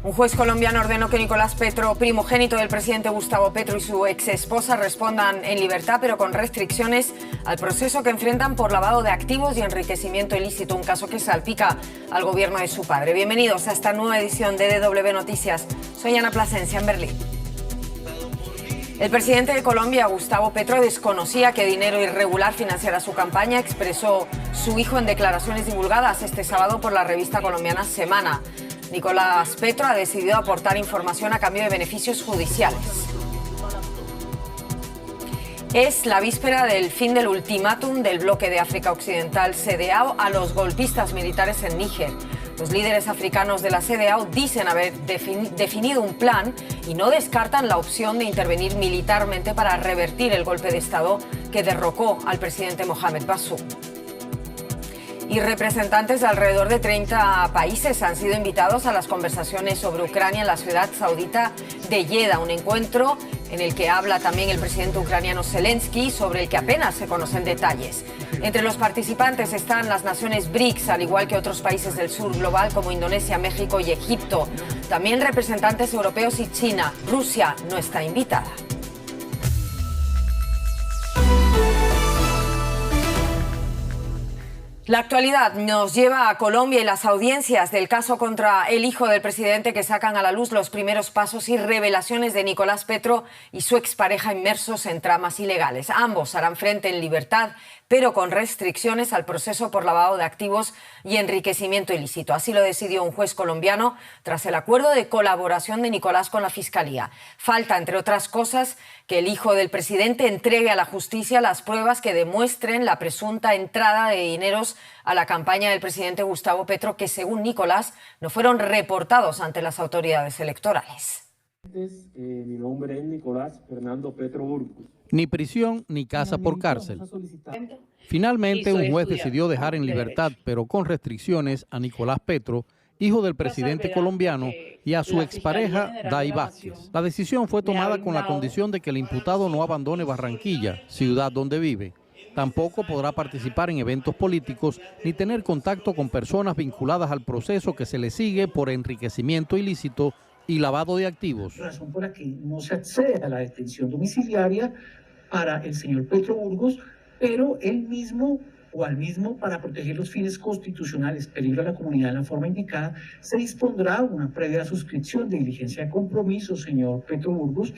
Un juez colombiano ordenó que Nicolás Petro, primogénito del presidente Gustavo Petro, y su exesposa respondan en libertad, pero con restricciones al proceso que enfrentan por lavado de activos y enriquecimiento ilícito, un caso que salpica al gobierno de su padre. Bienvenidos a esta nueva edición de DW Noticias. Soy Ana Plasencia en Berlín. El presidente de Colombia, Gustavo Petro, desconocía que dinero irregular financiara su campaña, expresó su hijo en declaraciones divulgadas este sábado por la revista colombiana Semana. Nicolás Petro ha decidido aportar información a cambio de beneficios judiciales. Es la víspera del fin del ultimátum del bloque de África Occidental CEDEAO a los golpistas militares en Níger. Los líderes africanos de la CEDEAO dicen haber definido un plan y no descartan la opción de intervenir militarmente para revertir el golpe de Estado que derrocó al presidente Mohamed Bazoum. Y representantes de alrededor de 30 países han sido invitados a las conversaciones sobre Ucrania en la ciudad saudita de Jeddah, un encuentro en el que habla también el presidente ucraniano Zelensky, sobre el que apenas se conocen detalles. Entre los participantes están las naciones BRICS, al igual que otros países del sur global como Indonesia, México y Egipto. También representantes europeos y China. Rusia no está invitada. La actualidad nos lleva a Colombia y las audiencias del caso contra el hijo del presidente, que sacan a la luz los primeros pasos y revelaciones de Nicolás Petro y su expareja inmersos en tramas ilegales. Ambos harán frente en libertad, pero con restricciones al proceso por lavado de activos y enriquecimiento ilícito. Así lo decidió un juez colombiano tras el acuerdo de colaboración de Nicolás con la Fiscalía. Falta, entre otras cosas, que el hijo del presidente entregue a la justicia las pruebas que demuestren la presunta entrada de dineros a la campaña del presidente Gustavo Petro, que según Nicolás no fueron reportados ante las autoridades electorales. Mi nombre es Nicolás Fernando Petro Burgos. Ni prisión ni casa por cárcel. Finalmente, un juez decidió dejar en libertad, pero con restricciones, a Nicolás Petro, hijo del presidente colombiano, y a su expareja, Day Vázquez. La decisión fue tomada con la condición de que el imputado no abandone Barranquilla, ciudad donde vive. Tampoco podrá participar en eventos políticos ni tener contacto con personas vinculadas al proceso que se le sigue por enriquecimiento ilícito y lavado de activos. Razón por la que no se accede a la detención domiciliaria para el señor Petro Burgos, pero él mismo o al mismo, para proteger los fines constitucionales, peligro a la comunidad en la forma indicada, se dispondrá una previa suscripción de diligencia de compromiso, señor Petro Burgos,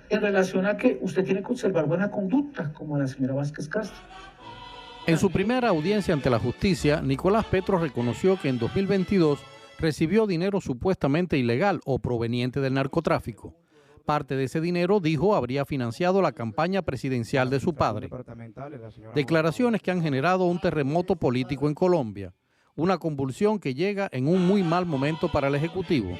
en relación a que usted tiene que conservar buena conducta, como la señora Vázquez Castro. En su primera audiencia ante la justicia, Nicolás Petro reconoció que en 2022 recibió dinero supuestamente ilegal o proveniente del narcotráfico. Parte de ese dinero, dijo, habría financiado la campaña presidencial de su padre. Declaraciones que han generado un terremoto político en Colombia, una convulsión que llega en un muy mal momento para el Ejecutivo.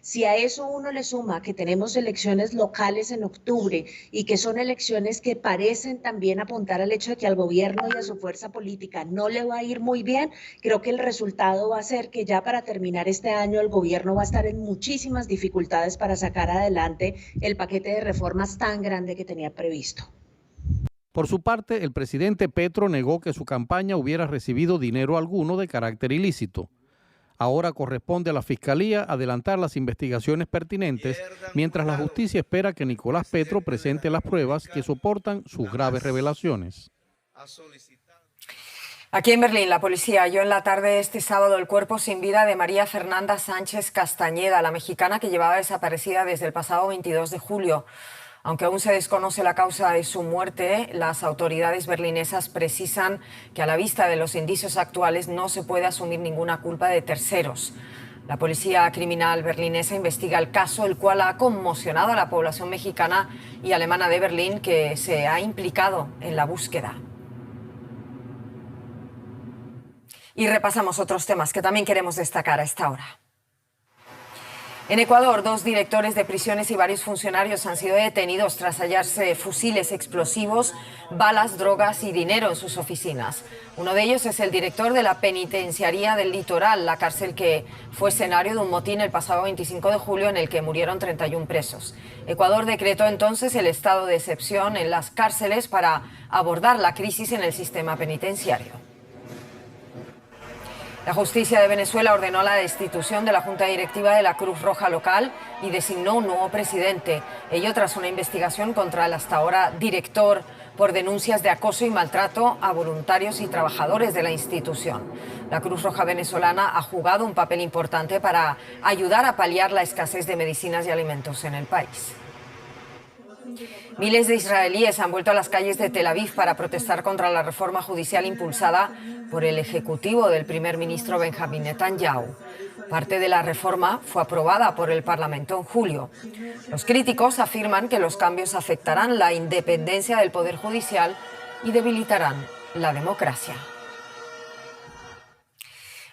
Si a eso uno le suma que tenemos elecciones locales en octubre y que son elecciones que parecen también apuntar al hecho de que al gobierno y a su fuerza política no le va a ir muy bien, creo que el resultado va a ser que ya para terminar este año el gobierno va a estar en muchísimas dificultades para sacar adelante el paquete de reformas tan grande que tenía previsto. Por su parte, el presidente Petro negó que su campaña hubiera recibido dinero alguno de carácter ilícito. Ahora corresponde a la Fiscalía adelantar las investigaciones pertinentes, mientras la justicia espera que Nicolás Petro presente las pruebas que soportan sus graves revelaciones. Aquí en Berlín, la policía halló en la tarde de este sábado el cuerpo sin vida de María Fernanda Sánchez Castañeda, la mexicana que llevaba desaparecida desde el pasado 22 de julio. Aunque aún se desconoce la causa de su muerte, las autoridades berlinesas precisan que a la vista de los indicios actuales no se puede asumir ninguna culpa de terceros. La policía criminal berlinesa investiga el caso, el cual ha conmocionado a la población mexicana y alemana de Berlín, que se ha implicado en la búsqueda. Y repasamos otros temas que también queremos destacar a esta hora. En Ecuador, 2 directores de prisiones y varios funcionarios han sido detenidos tras hallarse fusiles explosivos, balas, drogas y dinero en sus oficinas. Uno de ellos es el director de la Penitenciaría del Litoral, la cárcel que fue escenario de un motín el pasado 25 de julio en el que murieron 31 presos. Ecuador decretó entonces el estado de excepción en las cárceles para abordar la crisis en el sistema penitenciario. La justicia de Venezuela ordenó la destitución de la junta directiva de la Cruz Roja local y designó un nuevo presidente, ello tras una investigación contra el hasta ahora director por denuncias de acoso y maltrato a voluntarios y trabajadores de la institución. La Cruz Roja venezolana ha jugado un papel importante para ayudar a paliar la escasez de medicinas y alimentos en el país. Miles de israelíes han vuelto a las calles de Tel Aviv para protestar contra la reforma judicial impulsada por el ejecutivo del primer ministro Benjamín Netanyahu. Parte de la reforma fue aprobada por el Parlamento en julio. Los críticos afirman que los cambios afectarán la independencia del Poder Judicial y debilitarán la democracia.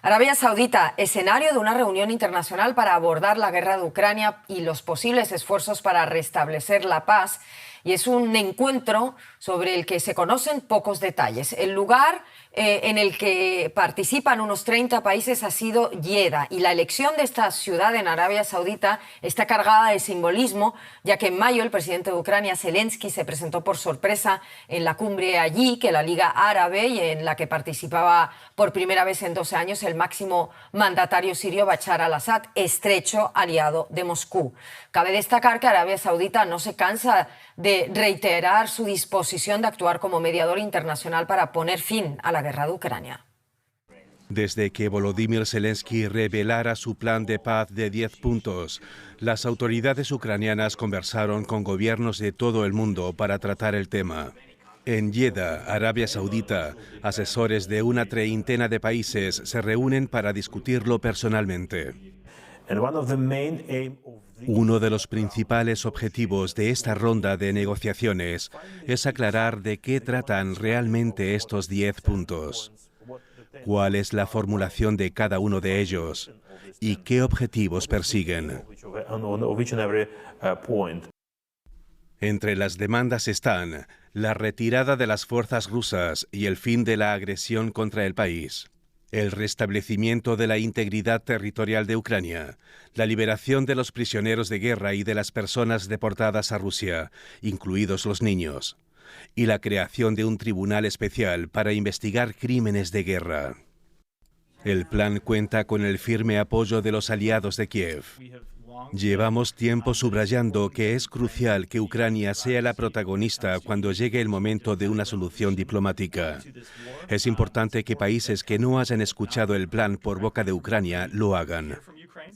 Arabia Saudita, escenario de una reunión internacional para abordar la guerra de Ucrania y los posibles esfuerzos para restablecer la paz. Y es un encuentro sobre el que se conocen pocos detalles. El lugar en el que participan unos 30 países ha sido Jeddah, y la elección de esta ciudad en Arabia Saudita está cargada de simbolismo, ya que en mayo el presidente de Ucrania, Zelensky, se presentó por sorpresa en la cumbre allí, que la Liga Árabe, y en la que participaba por primera vez en 12 años el máximo mandatario sirio Bashar al-Assad, estrecho aliado de Moscú. Cabe destacar que Arabia Saudita no se cansa de reiterar su disposición de actuar como mediador internacional para poner fin a la guerra de Ucrania. Desde que Volodymyr Zelensky revelara su plan de paz de 10 puntos, las autoridades ucranianas conversaron con gobiernos de todo el mundo para tratar el tema. En Jeddah, Arabia Saudita, asesores de una treintena de países se reúnen para discutirlo personalmente. Uno de los principales objetivos de esta ronda de negociaciones es aclarar de qué tratan realmente estos 10 puntos, cuál es la formulación de cada uno de ellos y qué objetivos persiguen. Entre las demandas están la retirada de las fuerzas rusas y el fin de la agresión contra el país, el restablecimiento de la integridad territorial de Ucrania, la liberación de los prisioneros de guerra y de las personas deportadas a Rusia, incluidos los niños, y la creación de un tribunal especial para investigar crímenes de guerra. El plan cuenta con el firme apoyo de los aliados de Kiev. Llevamos tiempo subrayando que es crucial que Ucrania sea la protagonista cuando llegue el momento de una solución diplomática. Es importante que países que no hayan escuchado el plan por boca de Ucrania lo hagan.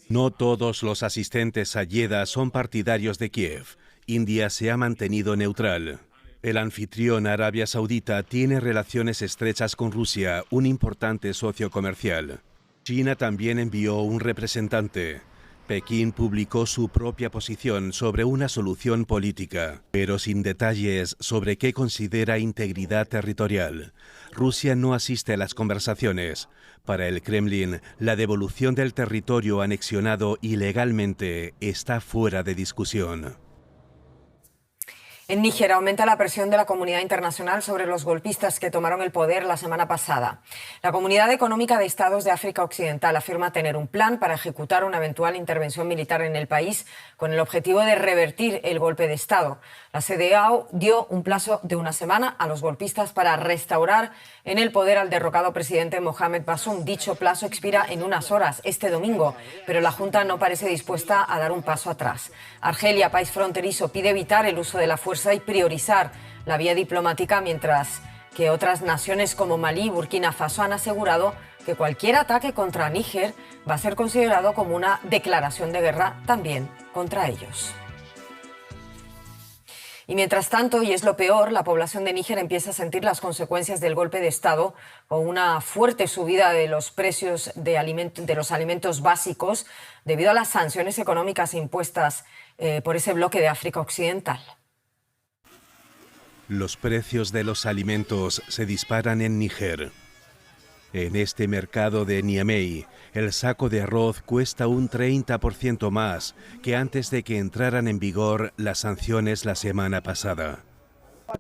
No todos los asistentes a Jeddah son partidarios de Kiev. India se ha mantenido neutral. El anfitrión Arabia Saudita tiene relaciones estrechas con Rusia, un importante socio comercial. China también envió un representante. Pekín publicó su propia posición sobre una solución política, pero sin detalles sobre qué considera integridad territorial. Rusia no asiste a las conversaciones. Para el Kremlin, la devolución del territorio anexionado ilegalmente está fuera de discusión. En Níger aumenta la presión de la comunidad internacional sobre los golpistas que tomaron el poder la semana pasada. La Comunidad Económica de Estados de África Occidental afirma tener un plan para ejecutar una eventual intervención militar en el país con el objetivo de revertir el golpe de Estado. La CEDEAO dio un plazo de una semana a los golpistas para restaurar en el poder al derrocado presidente Mohamed Bazoum. Dicho plazo expira en unas horas, este domingo, pero la Junta no parece dispuesta a dar un paso atrás. Argelia, país fronterizo, pide evitar el uso de la fuerza y priorizar la vía diplomática, mientras que otras naciones como Malí y Burkina Faso han asegurado que cualquier ataque contra Níger va a ser considerado como una declaración de guerra también contra ellos. Y mientras tanto, y es lo peor, la población de Níger empieza a sentir las consecuencias del golpe de Estado, con una fuerte subida de los precios de los alimentos básicos debido a las sanciones económicas impuestas por ese bloque de África Occidental. Los precios de los alimentos se disparan en Níger. En este mercado de Niamey, el saco de arroz cuesta un 30% más que antes de que entraran en vigor las sanciones la semana pasada.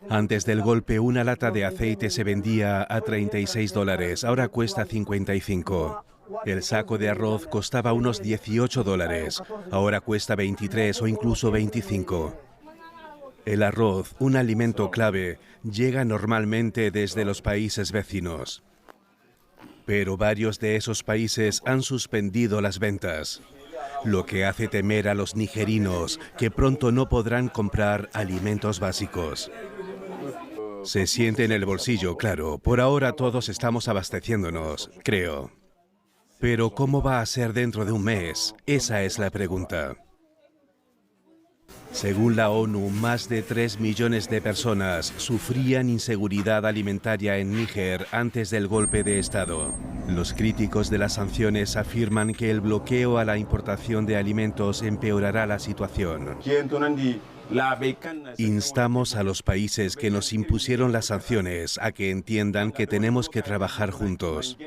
Antes del golpe, una lata de aceite se vendía a $36, ahora cuesta 55. El saco de arroz costaba unos $18, ahora cuesta 23 o incluso 25. El arroz, un alimento clave, llega normalmente desde los países vecinos. Pero varios de esos países han suspendido las ventas, lo que hace temer a los nigerinos que pronto no podrán comprar alimentos básicos. Se siente en el bolsillo, claro. Por ahora todos estamos abasteciéndonos, creo. Pero ¿cómo va a ser dentro de un mes? Esa es la pregunta. Según la ONU, más de 3 millones de personas sufrían inseguridad alimentaria en Níger antes del golpe de Estado. Los críticos de las sanciones afirman que el bloqueo a la importación de alimentos empeorará la situación. Instamos a los países que nos impusieron las sanciones a que entiendan que tenemos que trabajar juntos.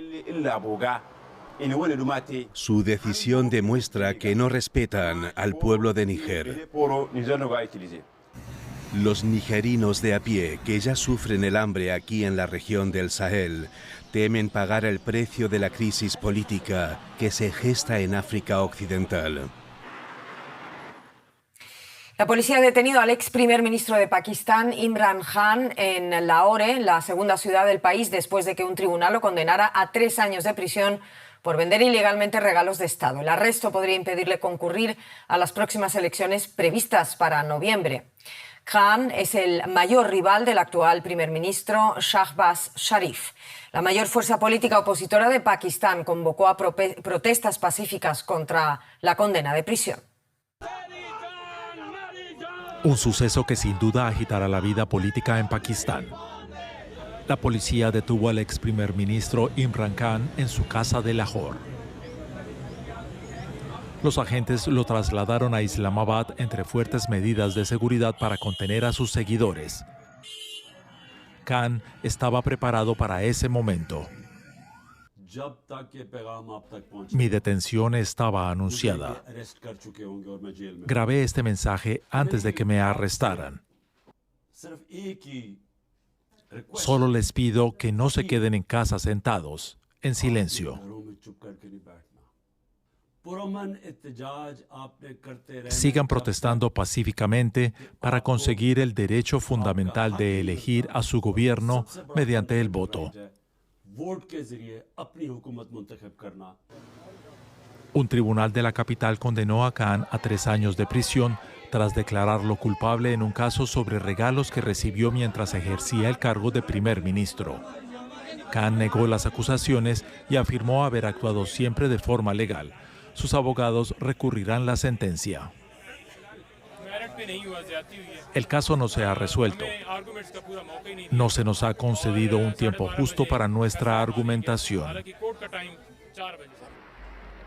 Su decisión demuestra que no respetan al pueblo de Níger. Los nigerinos de a pie, que ya sufren el hambre aquí en la región del Sahel, temen pagar el precio de la crisis política que se gesta en África Occidental. La policía ha detenido al ex primer ministro de Pakistán, Imran Khan, en Lahore, la segunda ciudad del país, después de que un tribunal lo condenara a 3 años de prisión por vender ilegalmente regalos de Estado. El arresto podría impedirle concurrir a las próximas elecciones previstas para noviembre. Khan es el mayor rival del actual primer ministro Shahbaz Sharif. La mayor fuerza política opositora de Pakistán convocó a protestas pacíficas contra la condena de prisión. Un suceso que sin duda agitará la vida política en Pakistán. La policía detuvo al ex primer ministro Imran Khan en su casa de Lahore. Los agentes lo trasladaron a Islamabad entre fuertes medidas de seguridad para contener a sus seguidores. Khan estaba preparado para ese momento. Mi detención estaba anunciada. Grabé este mensaje antes de que me arrestaran. Solo les pido que no se queden en casa sentados, en silencio. Sigan protestando pacíficamente para conseguir el derecho fundamental de elegir a su gobierno mediante el voto. Un tribunal de la capital condenó a Khan a 3 años de prisión tras declararlo culpable en un caso sobre regalos que recibió mientras ejercía el cargo de primer ministro. Khan negó las acusaciones y afirmó haber actuado siempre de forma legal. Sus abogados recurrirán la sentencia. El caso no se ha resuelto. No se nos ha concedido un tiempo justo para nuestra argumentación.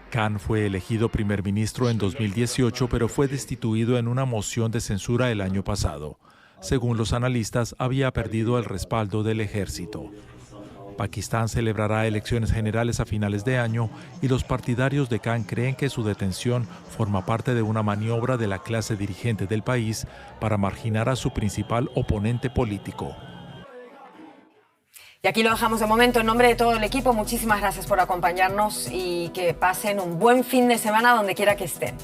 Khan fue elegido primer ministro en 2018, pero fue destituido en una moción de censura el año pasado. Según los analistas, había perdido el respaldo del ejército. Pakistán celebrará elecciones generales a finales de año y los partidarios de Khan creen que su detención forma parte de una maniobra de la clase dirigente del país para marginar a su principal oponente político. Y aquí lo dejamos de momento. En nombre de todo el equipo, muchísimas gracias por acompañarnos y que pasen un buen fin de semana donde quiera que estén.